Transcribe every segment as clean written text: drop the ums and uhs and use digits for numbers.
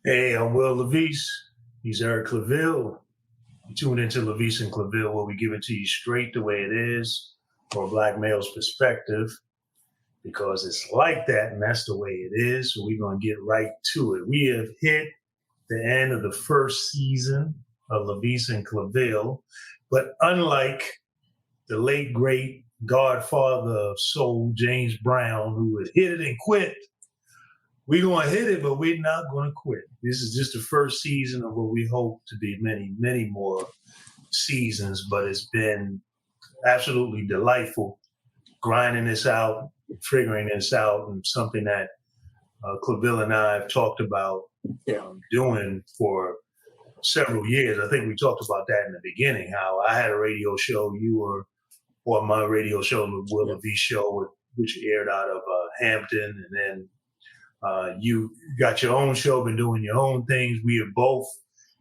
Hey, I'm Will LaVeist. He's Eric Claville. You tune into LaVeist and Claville, where we give it to you straight the way it is, from a black male's perspective, because it's like that, and that's the way it is. So we're going to get right to it. We have hit the end of the first season of LaVeist and Claville, but unlike the late, great godfather of soul, James Brown, who had hit it and quit, we're going to hit it, but we're not going to quit. This is just the first season of what we hope to be many, many more seasons, but it's been absolutely delightful grinding this out, figuring this out, and something that Claville and I have talked about doing for several years. I think we talked about that in the beginning, how I had a radio show, you were on my radio show, the Will LaVeist Show, which aired out of Hampton, and then you got your own show, been doing your own things. We have both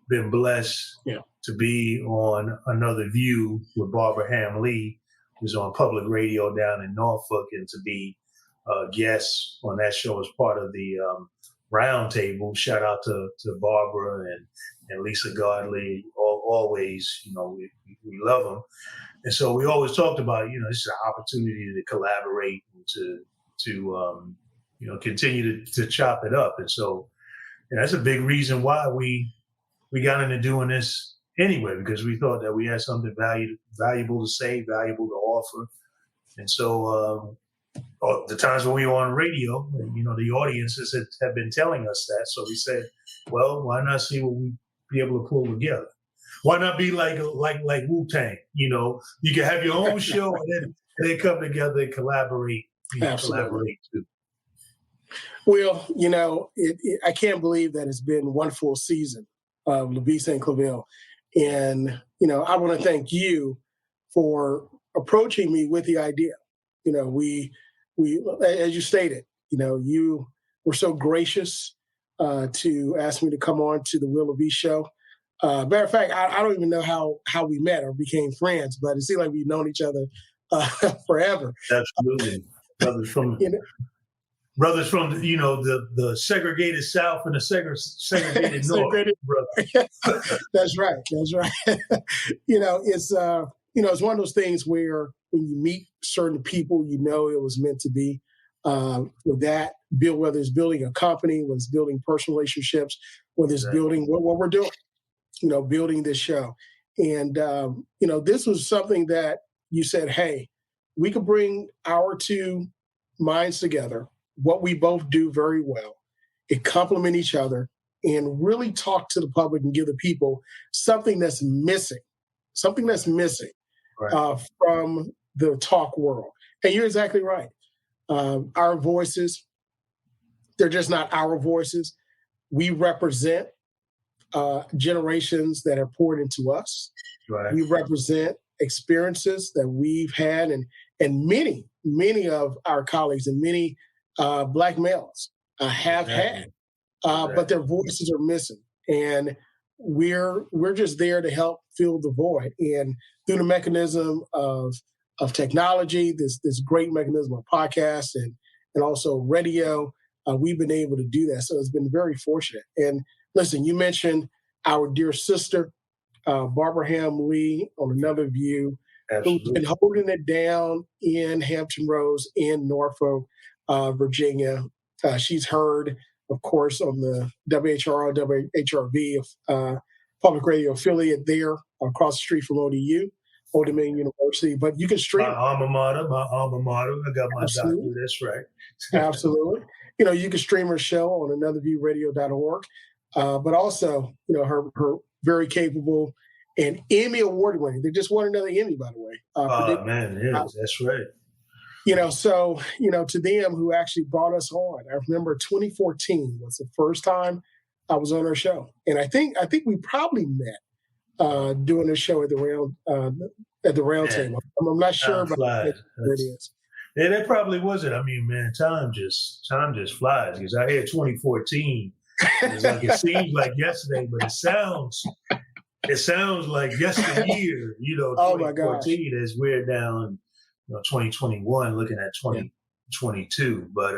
been blessed to be on Another View with Barbara Ham Lee, who's on public radio down in Norfolk, and to be guests on that show as part of the round table. Shout out to Barbara and Lisa Godley. Always, we love them. And so we always talked about, this is an opportunity to collaborate and to continue to chop it up. And so that's a big reason why we got into doing this anyway, because we thought that we had something valuable to say, valuable to offer. And so the times when we were on radio, the audiences have been telling us that. So we said, well, why not see what we'd be able to pull together? Why not be like Wu-Tang? You can have your own show and then come together and collaborate. Collaborate too. Well, I can't believe that it's been one full season of LaVeist and Claville. And, I want to thank you for approaching me with the idea. We, as you stated, you were so gracious to ask me to come on to the Will LaVeist Show. Matter of fact, I don't even know how we met or became friends, but it seemed like we've known each other forever. Absolutely. Brothers from the segregated South and the segregated North. That's right. It's one of those things where when you meet certain people, it was meant to be. With that, whether it's building a company, whether it's building personal relationships, whether it's building what we're doing, building this show. And this was something that you said, hey, we could bring our two minds together, what we both do very well, it complement each other, and really talk to the public and give the people something that's missing right. From the talk world. And you're exactly right. Our voices, they're just not our voices. We represent generations that have poured into us. Right. We represent experiences that we've had, and many of our colleagues and many Black males have had, but their voices are missing, and we're just there to help fill the void. And through the mechanism of technology, this great mechanism of podcasts and also radio, we've been able to do that. So it's been very fortunate. And listen, you mentioned our dear sister, Barbara Ham Lee, on Another View, Absolutely. who's been holding it down in Hampton Roads in Norfolk, Virginia. She's heard, of course, on the WHRO, WHRV public radio affiliate there across the street from ODU, Old Dominion University. But you can stream. My alma mater. I got my doctorate. That's right. Absolutely. You can stream her show on anotherviewradio.org. But also, her very capable and Emmy award winning. They just won another Emmy, by the way. Man, yeah, that's right. So, to them who actually brought us on, I remember 2014 was the first time I was on her show. And I think we probably met doing a show at the round table. I'm not sure about where it is. Yeah, that probably wasn't. I mean, man, time just flies, because I hear 2014. It seems like yesterday, but it sounds like yesteryear. 2014 as we're down 2021, looking at 2022. But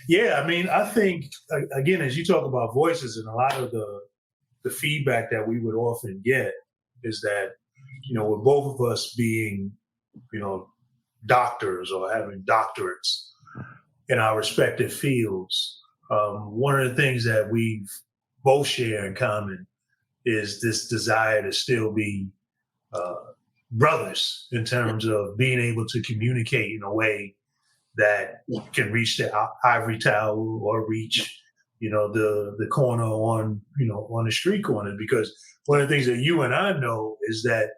Yeah, I mean, I think again, as you talk about voices, and a lot of the feedback that we would often get is that, with both of us being, doctors or having doctorates in our respective fields, one of the things that we've both share in common is this desire to still be uh, brothers in terms of being able to communicate in a way that can reach the ivory tower or reach, the corner on the street corner. Because one of the things that you and I know is that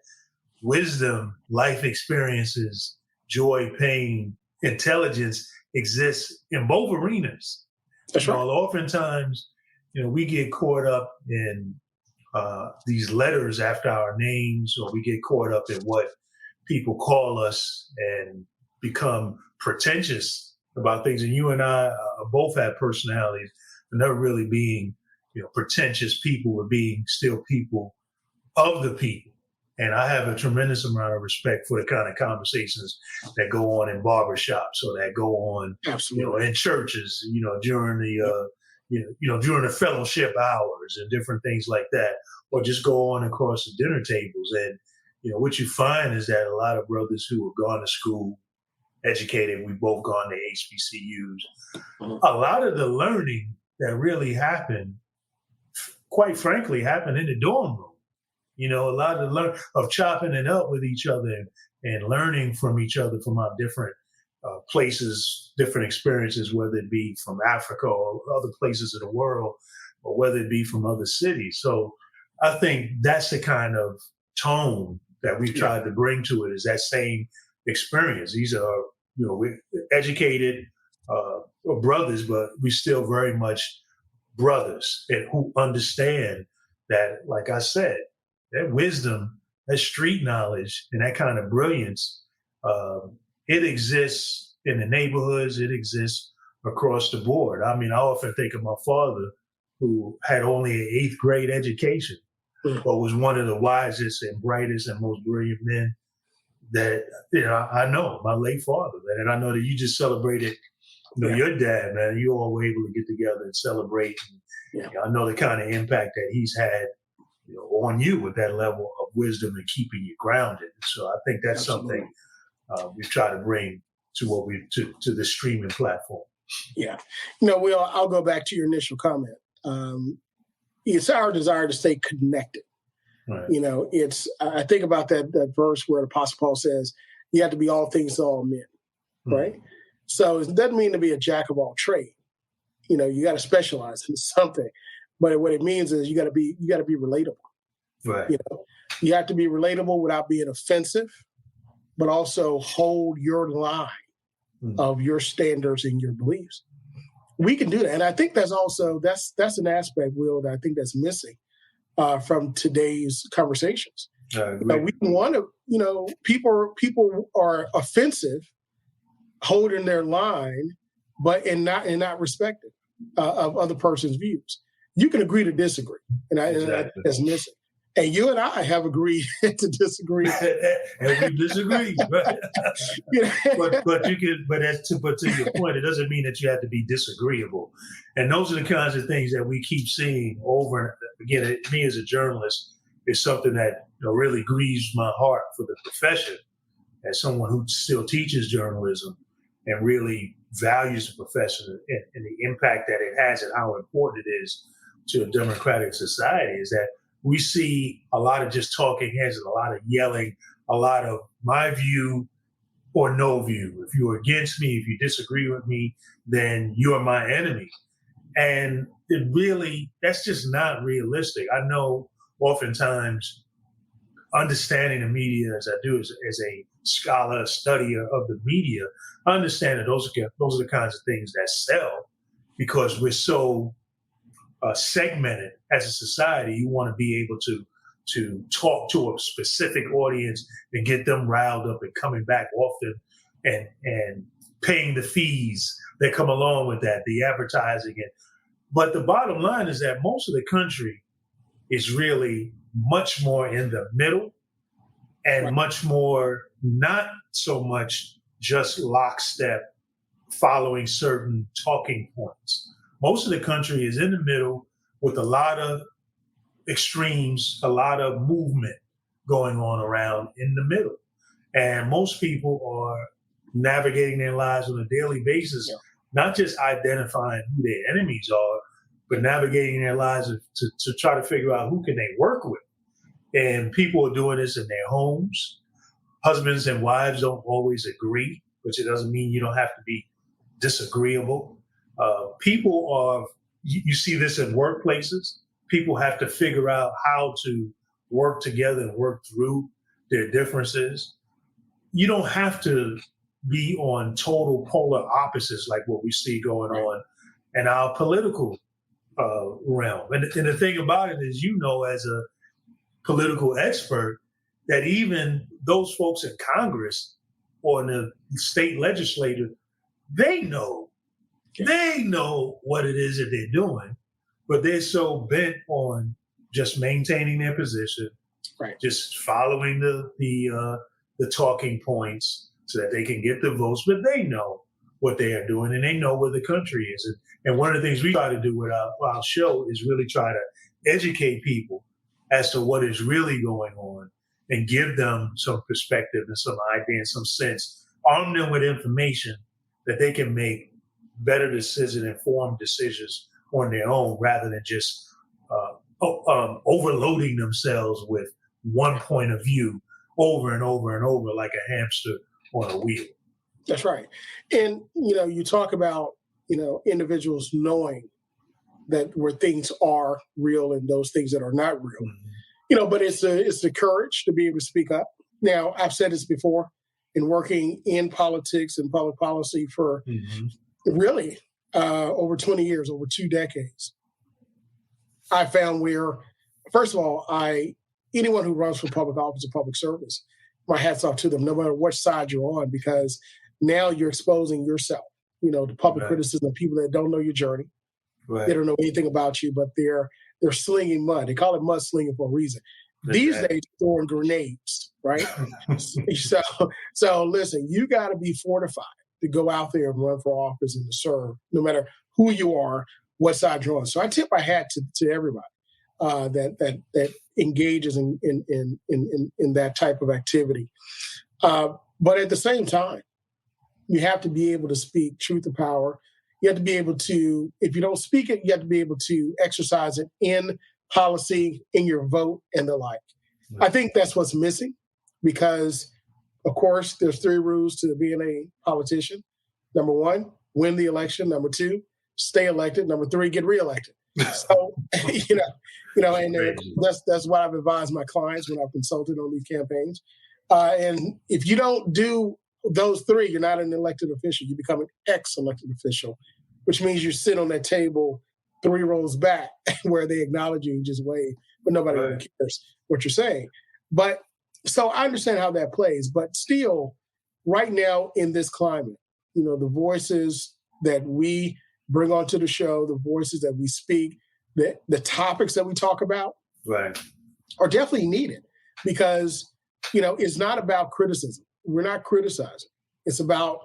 wisdom, life experiences, joy, pain, intelligence exists in both arenas. That's right. Oftentimes, we get caught up in these letters after our names, or we get caught up in what people call us and become pretentious about things. And you and I both have personalities, but never really being, pretentious people, or being still people of the people. And I have a tremendous amount of respect for the kind of conversations that go on in barbershops, or that go on, Absolutely. in churches, during the, during the fellowship hours and different things like that, or just go on across the dinner tables. And, what you find is that a lot of brothers who have gone to school, educated, we've both gone to HBCUs, a lot of the learning that really happened, quite frankly, happened in the dorm room. A lot of chopping it up with each other and learning from each other from our different places, different experiences, whether it be from Africa or other places of the world, or whether it be from other cities. So I think that's the kind of tone that we've tried to bring to it, is that same experience. These are, we're educated brothers, but we still very much brothers, and who understand that, like I said, that wisdom, that street knowledge, and that kind of brilliance, it exists in the neighborhoods. It exists across the board. I mean, I often think of my father, who had only an 8th grade education, but was one of the wisest and brightest and most brilliant men that I know. My late father, man. And I know that you just celebrated, your dad, man. You all were able to get together and celebrate. And, I know the kind of impact that he's had, on you, with that level of wisdom and keeping you grounded. So I think that's something we've tried to bring to what to the streaming platform. Yeah. I'll go back to your initial comment. It's our desire to stay connected. Right. I think about that verse where the Apostle Paul says, you have to be all things to all men, right? So it doesn't mean to be a jack of all trades. You got to specialize in something. But what it means is you got to be relatable. Right. You have to be relatable without being offensive, but also hold your line of your standards and your beliefs. We can do that, and I think that's an aspect, Will, that I think that's missing from today's conversations. We want to, people are offensive, holding their line, but not respecting of other person's views. You can agree to disagree, and that's missing. And you and I have agreed to disagree, and we disagree. Right? but to your point, it doesn't mean that you have to be disagreeable. And those are the kinds of things that we keep seeing over and again. Me as a journalist is something that really grieves my heart for the profession, as someone who still teaches journalism and really values the profession and the impact that it has and how important it is to a democratic society, is that we see a lot of just talking heads and a lot of yelling, a lot of my view or no view. If you're against me, if you disagree with me, then you're my enemy. And that's just not realistic. I know oftentimes understanding the media, as I do as a scholar, a studier of the media, I understand that those are the kinds of things that sell, because we're so segmented as a society. You want to be able to talk to a specific audience and get them riled up and coming back often and paying the fees that come along with that, the advertising. But the bottom line is that most of the country is really much more in the middle and much more not so much just lockstep following certain talking points. Most of the country is in the middle with a lot of extremes, a lot of movement going on around in the middle. And most people are navigating their lives on a daily basis, not just identifying who their enemies are, but navigating their lives to try to figure out who can they work with. And people are doing this in their homes. Husbands and wives don't always agree, which it doesn't mean you don't have to be disagreeable. People are, you see this in workplaces. People have to figure out how to work together and work through their differences. You don't have to be on total polar opposites like what we see going on in our political realm. And the thing about it is, as a political expert, that even those folks in Congress or in the state legislature, they know what it is that they're doing, but they're so bent on just maintaining their position, just following the talking points so that they can get the votes. But they know what they are doing, and they know where the country is. And one of the things we try to do with our show is really try to educate people as to what is really going on and give them some perspective and some idea and some sense, arm them with information that they can make better decisions, informed decisions on their own, rather than just overloading themselves with one point of view over and over and over like a hamster on a wheel. That's right. And, you talk about, individuals knowing that where things are real and those things that are not real, but it's the courage to be able to speak up. Now, I've said this before, in working in politics and public policy for really over 20 years, over 2 decades, I found where, first of all, anyone who runs for public office or public service, my hat's off to them, no matter what side you're on, because now you're exposing yourself, to public criticism of people that don't know your journey. They don't know anything about you, but they're slinging mud. They call it mud slinging for a reason. These days, throwing grenades, right? So listen, you got to be fortified to go out there and run for office and to serve, no matter who you are, what side you're on. So I tip my hat to everybody that engages in that type of activity. But at the same time, you have to be able to speak truth to power. You have to be able to, if you don't speak it, you have to be able to exercise it in policy, in your vote, and the like. I think that's what's missing because, of course, there's 3 rules to being a politician. Number 1, win the election. Number 2, stay elected. Number 3, get reelected. So, and that's what I've advised my clients when I've consulted on these campaigns. And if you don't do those 3, you're not an elected official. You become an ex-elected official, which means you sit on that table 3 rows back where they acknowledge you and just wave, but nobody really cares what you're saying. But so I understand how that plays, but still, right now in this climate, the voices that we bring onto the show, the voices that we speak, the topics that we talk about are definitely needed because, it's not about criticism. We're not criticizing. It's about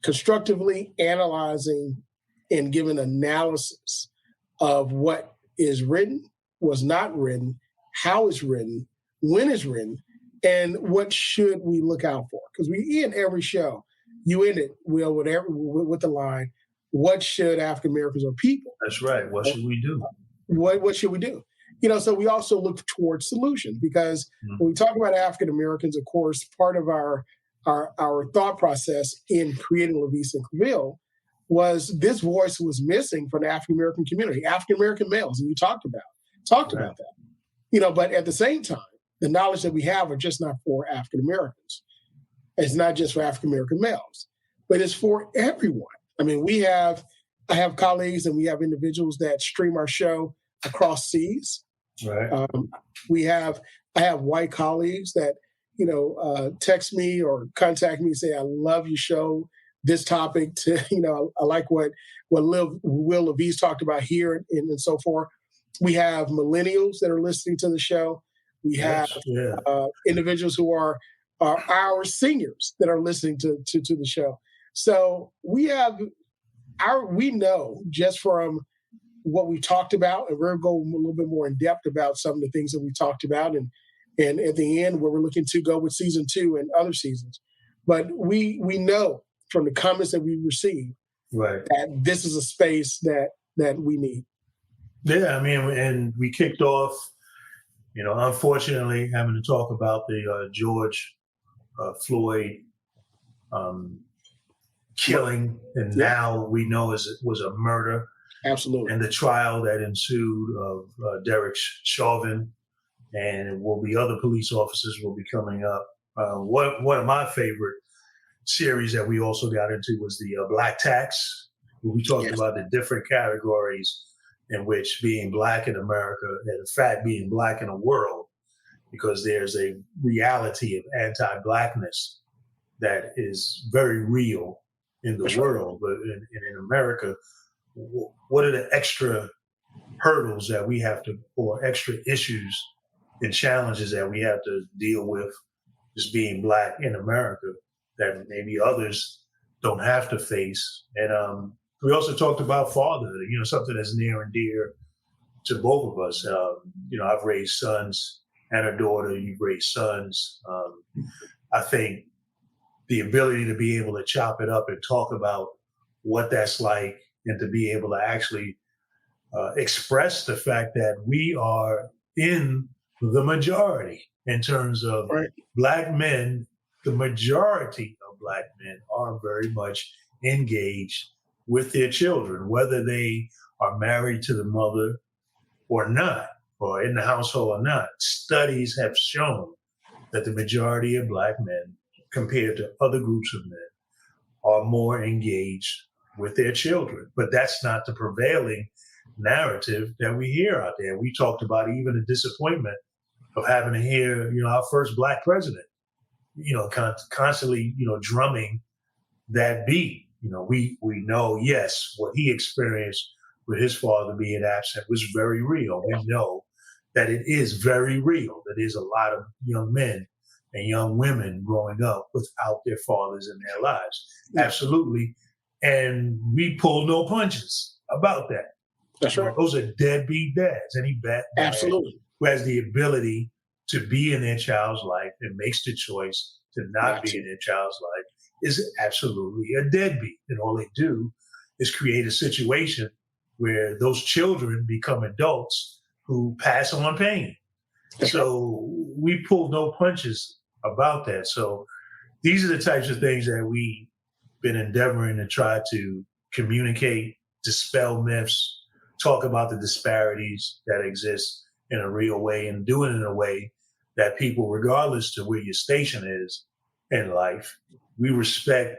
constructively analyzing and giving analysis of what is written, was not written, how it's written, when it's written, and what should we look out for. Because we end every show, you end it, Will, with the line, what should African Americans or people? That's right. What should we do? What should we do? So we also look towards solutions because when we talk about African Americans, of course, part of our thought process in creating LaVeist and Claville was this voice was missing from the African American community, African American males, and you talked about that. But at the same time, the knowledge that we have are just not for African Americans. It's not just for African American males, but it's for everyone. I mean, I have colleagues and we have individuals that stream our show across seas. Right. I have white colleagues that, text me or contact me and say, I love your show, this topic, I like what Will LaVeist talked about here and so forth. We have millennials that are listening to the show. We have individuals who are our seniors that are listening to the show. So we know just from what we talked about, and we're going a little bit more in depth about some of the things that we talked about, and at the end, where we're looking to go with season 2 and other seasons. But we know from the comments that we received that this is a space that we need. Yeah, I mean, and we kicked off, unfortunately, having to talk about the George Floyd killing, and now we know it was a murder. Absolutely. And the trial that ensued of Derek Chauvin, and it will be other police officers will be coming up. One of my favorite series that we also got into was the Black Tax, where we talked about the different categories in which being Black in America, and in fact being Black in the world, because there's a reality of anti-Blackness that is very real in the world, but in America, what are the extra hurdles that we have to, or extra issues and challenges that we have to deal with just being Black in America that maybe others don't have to face? And we also talked about fatherhood, something that's near and dear to both of us. I've raised sons and a daughter. You've raised sons. I think the ability to be able to chop it up and talk about what that's like, and to be able to actually express the fact that we are in the majority in terms of Black men. The majority of Black men are very much engaged with their children, whether they are married to the mother or not, or in the household or not. Studies have shown that the majority of Black men, compared to other groups of men, are more engaged with their children. But that's not the prevailing narrative that we hear out there. We talked about even the disappointment of having to hear, our first Black president, constantly, drumming that beat. We know, yes, what he experienced with his father being absent was very real. We know that it is very real. That there's a lot of young men and young women growing up without their fathers in their lives. Absolutely. And we pull no punches about that. That's right. Those are deadbeat dads. Any dad who has the ability to be in their child's life and makes the choice to not be in their child's life is absolutely a deadbeat. And all they do is create a situation where those children become adults who pass on pain. So we pull no punches about that. So these are the types of things that we've been endeavoring to try to communicate, dispel myths, talk about the disparities that exist in a real way, and do it in a way that people, regardless to where your station is in life, we respect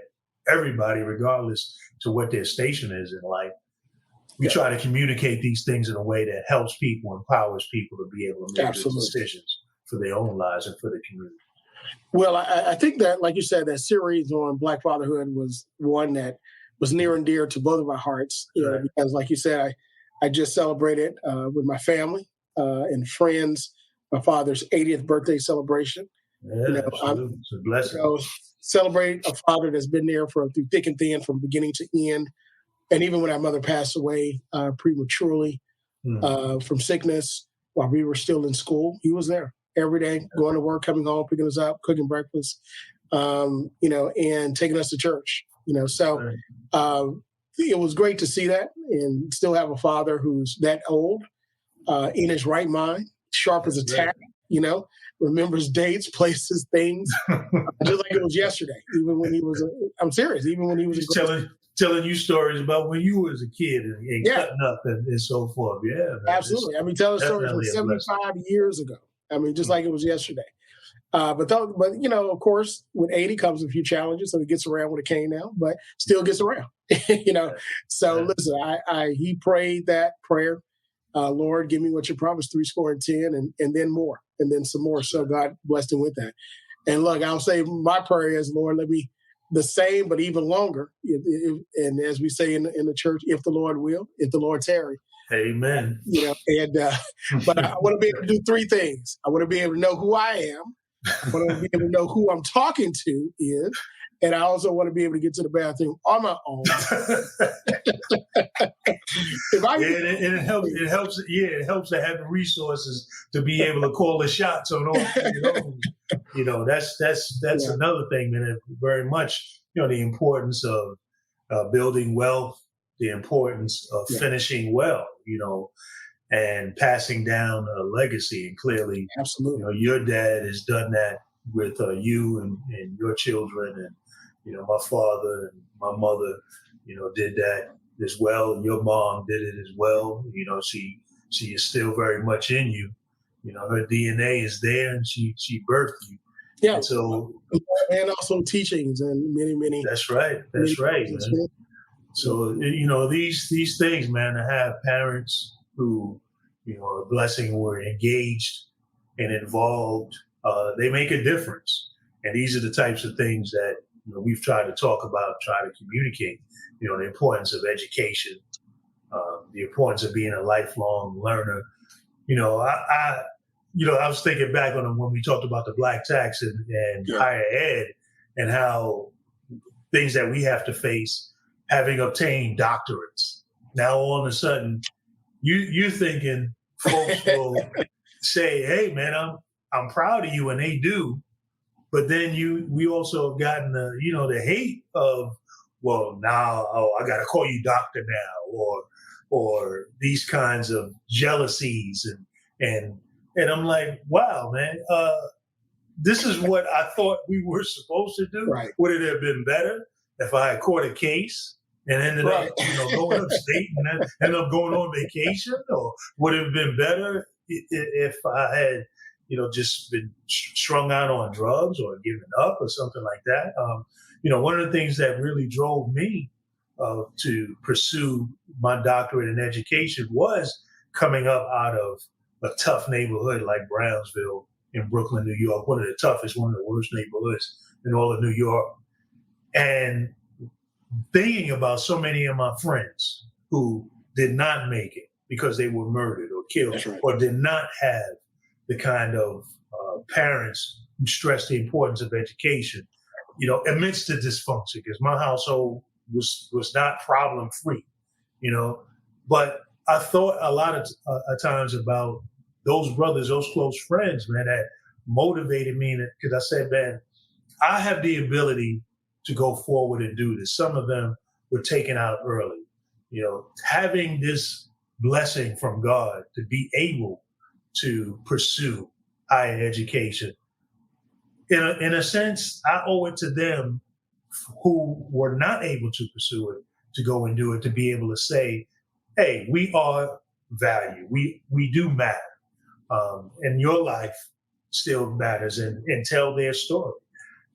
everybody regardless to what their station is in life. We try to communicate these things in a way that helps people, empowers people to be able to make those decisions for their own lives and for the community. Well, I think that, like you said, that series on Black fatherhood was one that was near and dear to both of our hearts, because like you said, I just celebrated with my family and friends my father's 80th birthday celebration. Yeah, absolutely. It's a blessing. Celebrate a father that's been there through thick and thin, from beginning to end. And even when our mother passed away prematurely from sickness while we were still in school, he was there every day, going to work, coming home, picking us up, cooking breakfast, and taking us to church. So it was great to see that, and still have a father who's that old, in his right mind, sharp as a tack, remembers dates, places, things, just like it was yesterday. Even when he was, I'm serious, even when he was telling you stories about when you was a kid and cutting up and so forth. Yeah, man, absolutely. Telling stories from 75 years ago. Just like it was yesterday. But of course, with 80 comes a few challenges. So he gets around with a cane now, but still gets around. So listen, he prayed that prayer. Lord, give me what you promised, 70 and then more, and then some more. So God blessed him with that. And look, I'll say my prayer is, Lord, let me the same, but even longer. And as we say in the church, if the Lord will, if the Lord tarry. Amen. But I want to be able to do three things. I want to be able to know who I am. I want to be able to know who I'm talking to is, and I also want to be able to get to the bathroom on my own. If I it helps. It helps. Yeah, it helps to have the resources to be able to call the shots on all your own. That's another thing, man. Very much, the importance of building wealth, the importance of finishing well, and passing down a legacy. And clearly, absolutely, your dad has done that with you and your children, and my father and my mother, did that as well. Your mom did it as well. She is still very much in you. Her DNA is there, and she birthed you. Yeah. And so, and also teachings and many. That's right. That's right, man. So these things, man. To have parents who are a blessing, were engaged and involved, they make a difference. And these are the types of things that we've tried to talk about, try to communicate. The importance of education, the importance of being a lifelong learner. I was thinking back on when we talked about the black tax and higher ed, and how things that we have to face, having obtained doctorates. Now all of a sudden, you thinking folks will say, "Hey, man, I'm proud of you," and they do. But then we also have gotten the hate of, well, now I got to call you doctor now, or these kinds of jealousies and I'm like, wow, man, this is what I thought we were supposed to do. Right. Would it have been better if I had caught a case and ended up going upstate and then ended up going on vacation? Or would it have been better if I had just been strung out on drugs or given up or something like that? One of the things that really drove me to pursue my doctorate in education was coming up out of a tough neighborhood like Brownsville in Brooklyn, New York, one of the toughest, one of the worst neighborhoods in all of New York. And thinking about so many of my friends who did not make it because they were murdered or killed, or did not have the kind of parents who stressed the importance of education, amidst the dysfunction, because my household was not problem free, but I thought a lot of times about those brothers, those close friends, man, that motivated me, because I said, man, I have the ability to go forward and do this. Some of them were taken out early. Having this blessing from God to be able to pursue higher education, in a sense, I owe it to them who were not able to pursue it, to go and do it, to be able to say, hey, we are value. We do matter. And your life still matters, and tell their story.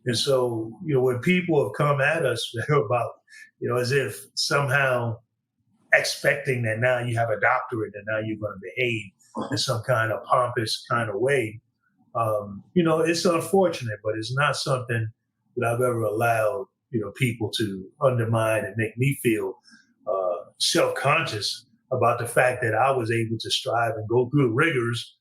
And so, when people have come at us about, as if somehow expecting that now you have a doctorate and now you're going to behave in some kind of pompous kind of way, it's unfortunate, but it's not something that I've ever allowed, people to undermine and make me feel self-conscious about the fact that I was able to strive and go through the rigors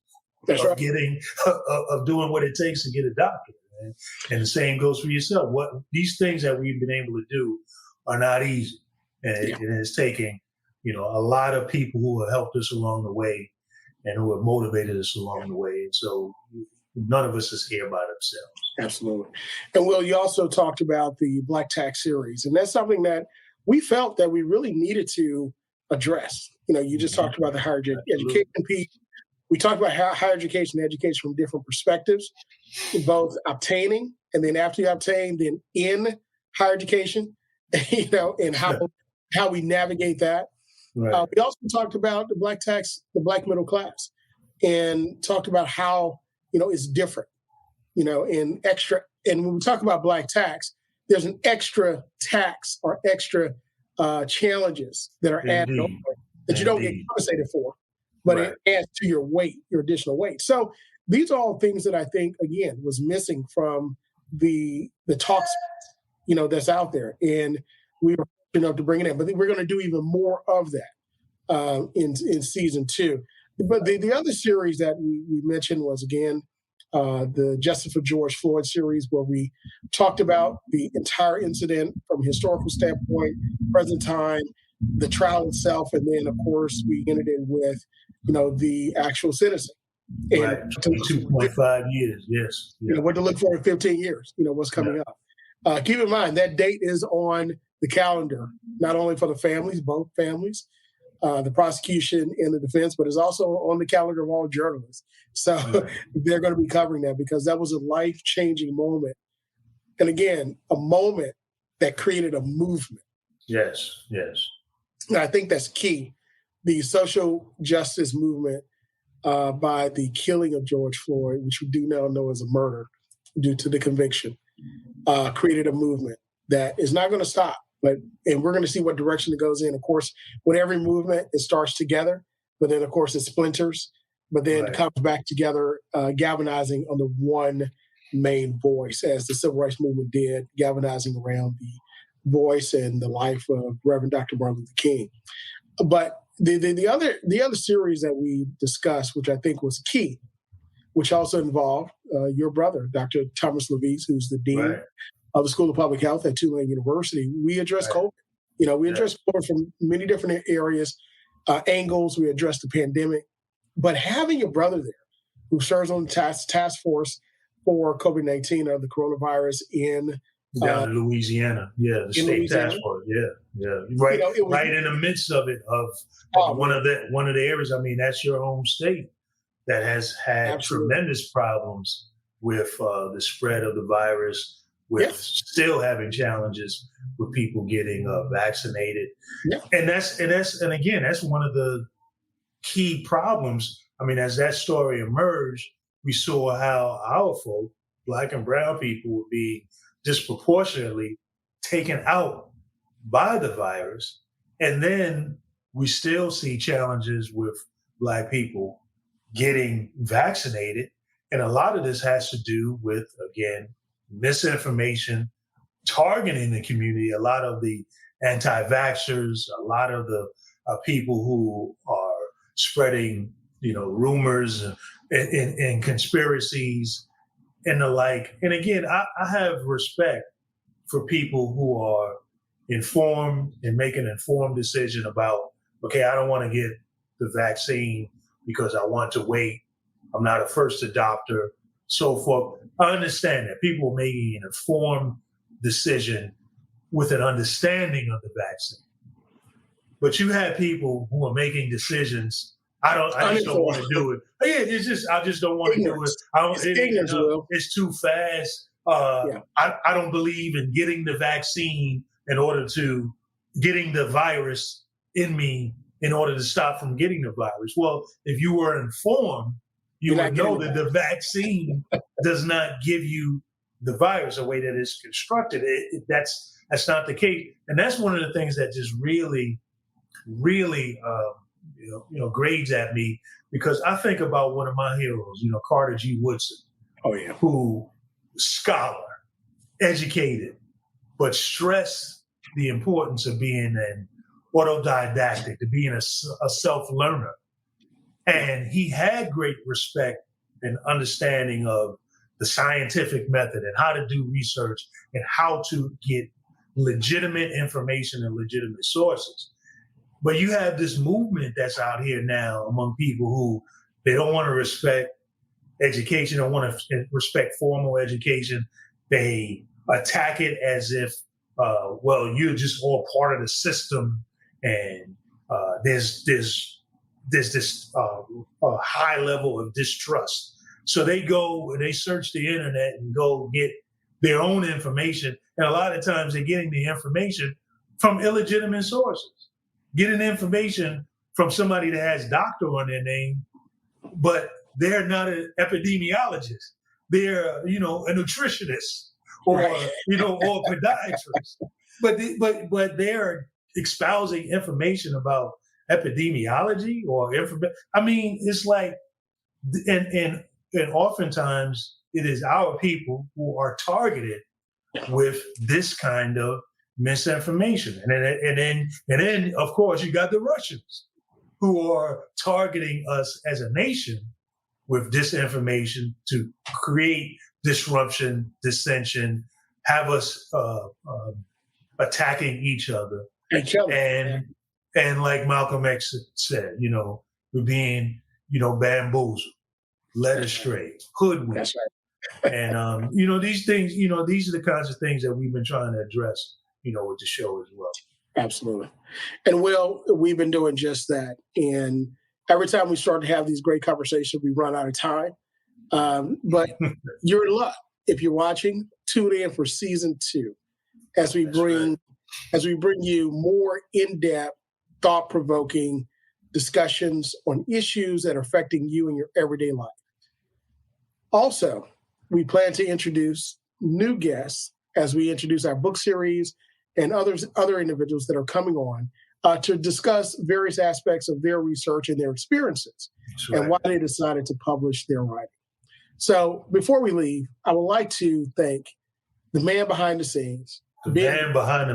of doing what it takes to get a doctorate. Man. And the same goes for yourself. These things that we've been able to do are not easy, and it's taking a lot of people who have helped us along the way and who have motivated us along the way. And so none of us is here by themselves. Absolutely. And Will, you also talked about the Black Tax series, and that's something that we felt that we really needed to address. You just talked about the higher education piece. We talked about how higher education from different perspectives, both obtaining and then after you obtain, then in higher education, and how we navigate that. Right. We also talked about the black tax, the black middle class, and talked about how it's different, and extra. And when we talk about black tax, there's an extra tax or extra challenges that are added over that you don't get compensated for, but it adds to your weight, your additional weight. So these are all things that I think, again, was missing from the talks, that's out there. And we were enough to bring it in, but we're going to do even more of that in season 2. But the other series that we mentioned was, again, the Justice for George Floyd series, where we talked about the entire incident from a historical standpoint, present time, the trial itself, and then, of course, we ended it with, the actual sentencing. And right, 22.5 years, yes. Yeah. What to look for in 15 years, what's coming up. Keep in mind, that date is on the calendar, not only for the families, both families, the prosecution and the defense, but it's also on the calendar of all journalists. So they're going to be covering that because that was a life-changing moment. And again, a moment that created a movement. Yes, yes. And I think that's key. The social justice movement by the killing of George Floyd, which we do now know is a murder due to the conviction, created a movement that is not going to stop. And we're going to see what direction it goes in. Of course, with every movement, it starts together, but then, of course, it splinters, but then it comes back together, galvanizing on the one main voice, as the Civil Rights Movement did, galvanizing around the voice and the life of Reverend Dr. Martin Luther King. But the other series that we discussed, which I think was key, which also involved your brother, Dr. Thomas LaVeist, who's the dean of the School of Public Health at Tulane University. We addressed COVID. We addressed COVID from many different areas, angles. We addressed the pandemic. But having your brother there, who serves on the task force for COVID-19 or the coronavirus in down in Louisiana, the state task force, right, right in the midst of it, of one of the areas. I mean, that's your home state that has had tremendous problems with the spread of the virus, with still having challenges with people getting vaccinated, and again, that's one of the key problems. I mean, as that story emerged, we saw how our folk, Black and brown people, would be disproportionately taken out by the virus. And then we still see challenges with Black people getting vaccinated. And a lot of this has to do with, again, misinformation, targeting the community. A lot of the anti-vaxxers, a lot of the people who are spreading, rumors and conspiracies and the like. And again, I have respect for people who are informed and make an informed decision about, okay, I don't want to get the vaccine because I want to wait. I'm not a first adopter, so forth. I understand that people are making an informed decision with an understanding of the vaccine. But you have people who are making decisions. I just don't want to do it. I just don't want to do it. It's too fast. I don't believe in getting the vaccine in order to getting the virus in me in order to stop from getting the virus. Well, if you were informed, you would know that the vaccine does not give you the virus the way that it's constructed. That's not the case. And that's one of the things that just really grades at me, because I think about one of my heroes, Carter G. Woodson. Oh yeah. Who, scholar, educated, but stressed the importance of being an autodidactic, to being a self-learner. And he had great respect and understanding of the scientific method and how to do research and how to get legitimate information and legitimate sources. But you have this movement that's out here now among people who they don't want to respect education, don't want to respect formal education. They attack it as if, you're just all part of the system, and there's this high level of distrust. So they go and they search the internet and go get their own information. And a lot of times they're getting the information from illegitimate sources, getting information from somebody that has doctor on their name, but they're not an epidemiologist. They're, a nutritionist or, or a podiatrist. But they're espousing information about epidemiology or information. I mean, it's like, and oftentimes it is our people who are targeted with this kind of misinformation. And then of course you got the Russians who are targeting us as a nation with disinformation to create disruption, dissension, have us attacking each other. And like Malcolm X said, we're being, bamboozled, led astray, hoodwinked. That's right. And, these things, these are the kinds of things that we've been trying to address, with the show as well. Absolutely. And Will, we've been doing just that. And every time we start to have these great conversations, we run out of time. But you're in luck. If you're watching, tune in for season 2 as we bring you more in-depth, thought-provoking discussions on issues that are affecting you in your everyday life. Also, we plan to introduce new guests as we introduce our book series and other individuals that are coming on to discuss various aspects of their research and their experiences and why they decided to publish their writing. So before we leave, I would like to thank the man behind the scenes. The man behind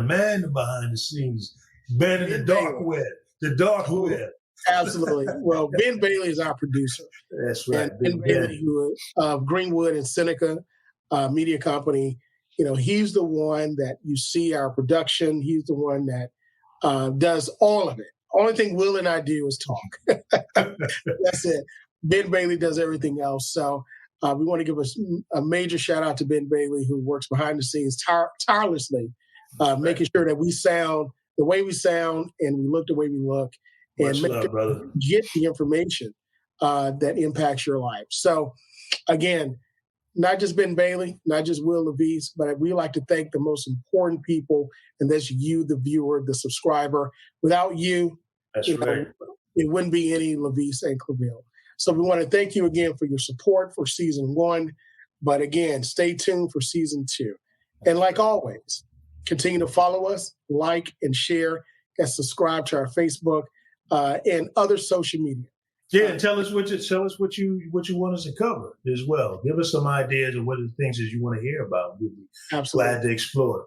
the scenes. Ben in the dark web. The dark web. Absolutely. Well, Ben Bailey is our producer. That's right. And Ben Bailey, who of Greenwood and Seneca Media Company, he's the one that you see our production. He's the one that does all of it. Only thing Will and I do is talk. That's it. Ben Bailey does everything else. So we want to give a major shout out to Ben Bailey, who works behind the scenes tirelessly, making sure that we sound the way we sound and we look the way we look, and get the information that impacts your life. So again, not just Ben Bailey, not just Will LaVeist, but we like to thank the most important people, and that's you, the viewer, the subscriber. Without you, it wouldn't be any LaVeist and Claville. So we want to thank you again for your support for season 1. But again, stay tuned for season 2. And like always, continue to follow us, like and share, and subscribe to our Facebook and other social media. Yeah, and tell us what you want us to cover as well. Give us some ideas of what are the things that you want to hear about. We'll be glad to explore.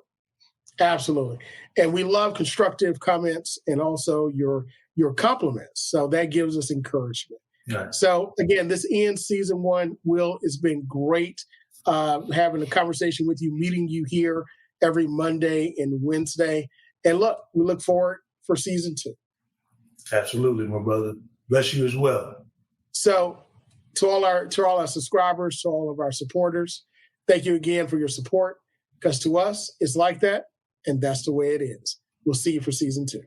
Absolutely. And we love constructive comments and also your compliments. So that gives us encouragement. Right. So again, this ends season 1. Will, it's been great having a conversation with you, meeting you here every Monday and Wednesday. And look, we look forward for season 2. Absolutely, my brother. Bless you as well. So to all our subscribers, to all of our supporters, thank you again for your support, because to us, it's like that, and that's the way it is. We'll see you for season 2.